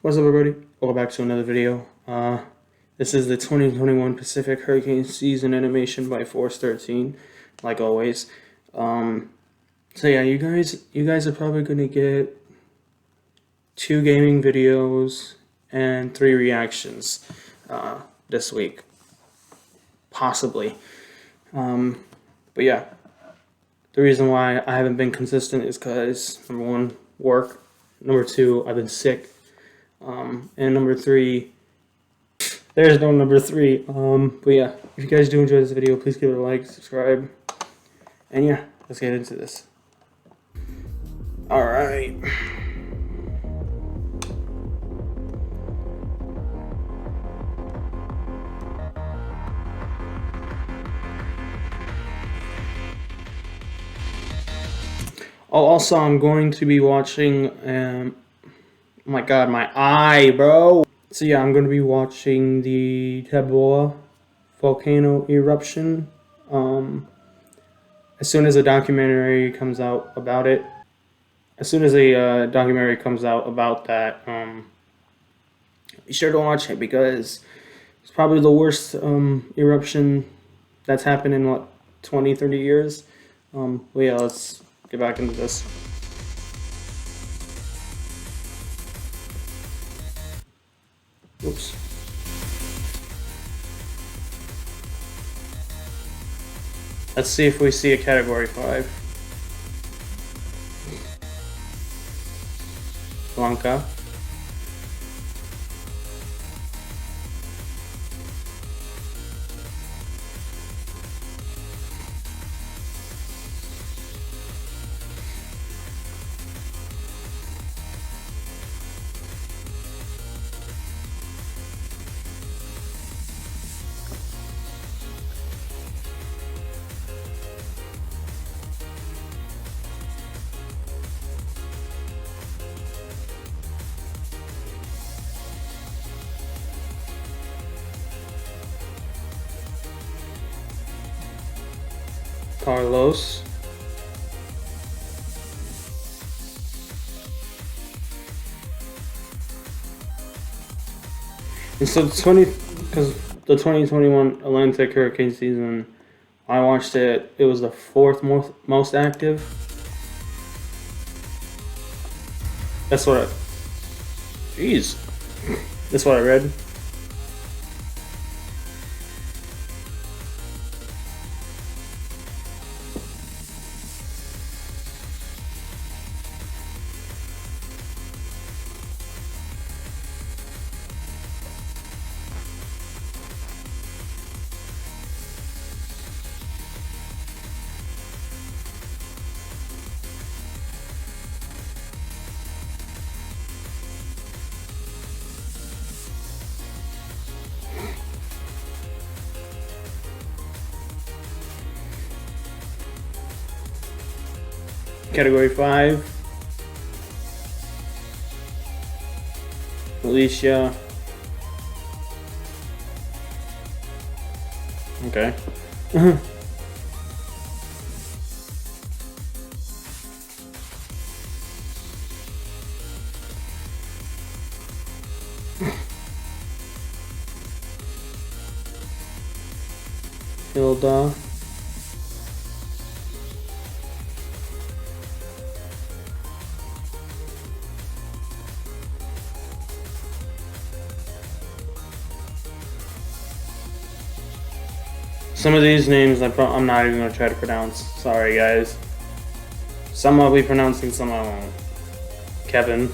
What's up, everybody? Welcome back to another video. This is the 2021 Pacific Hurricane Season animation by Force 13, like always. So yeah, you guys are probably gonna get 2 gaming videos and 3 reactions this week, possibly. But yeah, the reason why I haven't been consistent is because number 1, work. Number 2, I've been sick. And number 3, there's no number 3. But yeah, if you guys do enjoy this video, please give it a like, subscribe, and yeah, let's get into this. Alright. Oh, also, I'm going to be watching, oh my god, my eye, bro. So yeah, I'm going to be watching the Tabora volcano eruption, as soon as a documentary comes out about it. As soon as a documentary comes out about that, be sure to watch it because it's probably the worst eruption that's happened in, what, 20, 30 years? Well, yeah, let's get back into this. Oops. Let's see if we see a Category 5. Blanca. Carlos. And so because the 2021 Atlantic hurricane season, I watched it. It was the 4th most active. That's what I. Jeez. That's what I read. Category 5. Alicia. Okay. Hilda. Some of these names I'm not even going to try to pronounce. Sorry, guys. Some I'll be pronouncing, some I won't. Kevin.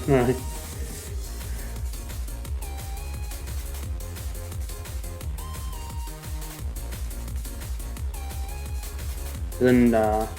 Linda.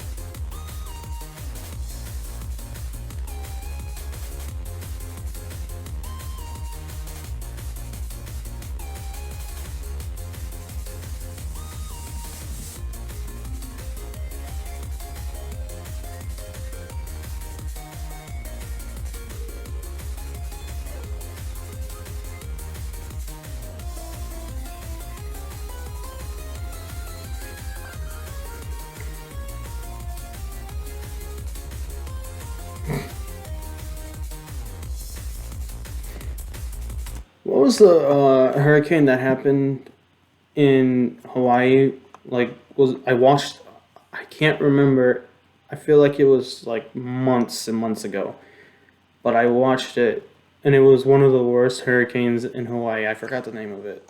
What was the hurricane that happened in Hawaii? Like, I watched. I can't remember. I feel like it was like months and months ago, but I watched it, and it was one of the worst hurricanes in Hawaii. I forgot the name of it.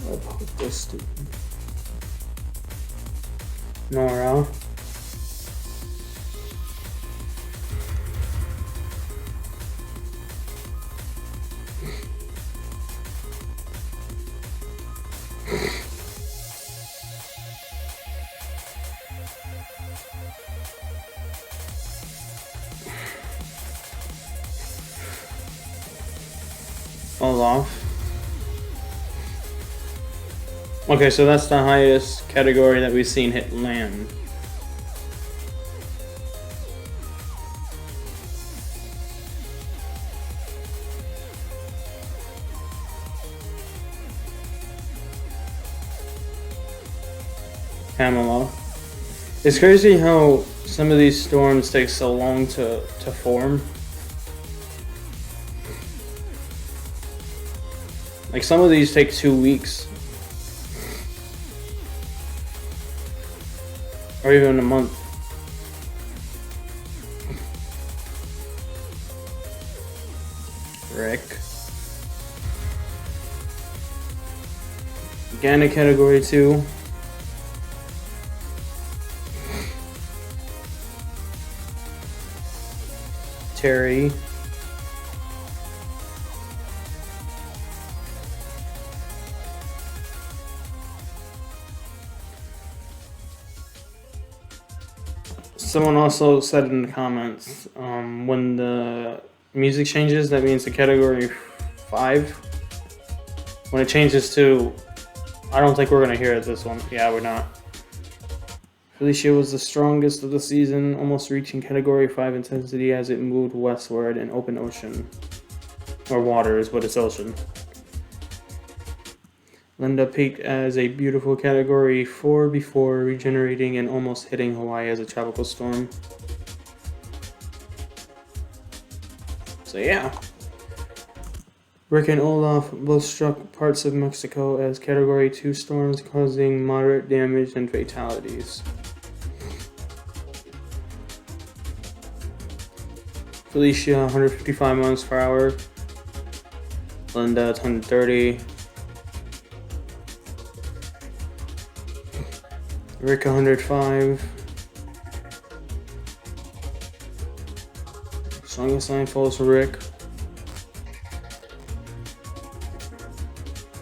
I'll put this to Nora. Olaf. Okay, so that's the highest category that we've seen hit land. Pamela. It's crazy how some of these storms take so long to form. Like some of these take 2 weeks. Or even a month. Rick. Again, a category 2. Terry. Someone also said in the comments, when the music changes, that means the category 5. When it changes to, I don't think we're gonna hear it this one. Yeah, we're not. Felicia was the strongest of the season, almost reaching category 5 intensity as it moved westward in open ocean. Or waters, but it's ocean. Linda peaked as a beautiful category 4 before regenerating and almost hitting Hawaii as a tropical storm. So yeah. Rick and Olaf both struck parts of Mexico as category 2 storms, causing moderate damage and fatalities. Felicia 155 miles per hour. Linda 130. Rick 105. Strongest line falls for Rick.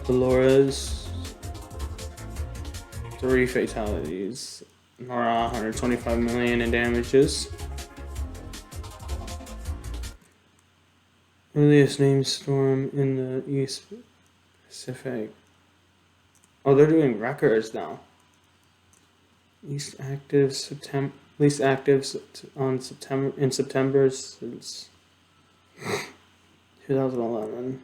Dolores 3 fatalities. Nora 125 million in damages. Earliest named storm in the East Pacific. Oh, they're doing records now. Least active in September since 2011.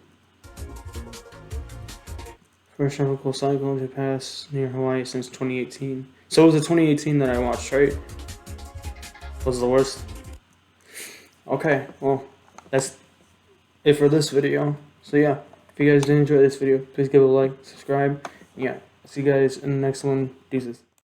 First tropical cyclone to pass near Hawaii since 2018. So it was the 2018 that I watched, right? Was the worst. Okay, well, that's it for this video. So yeah, if you guys did enjoy this video, please give it a like, subscribe. Yeah, see you guys in the next one. Deuces.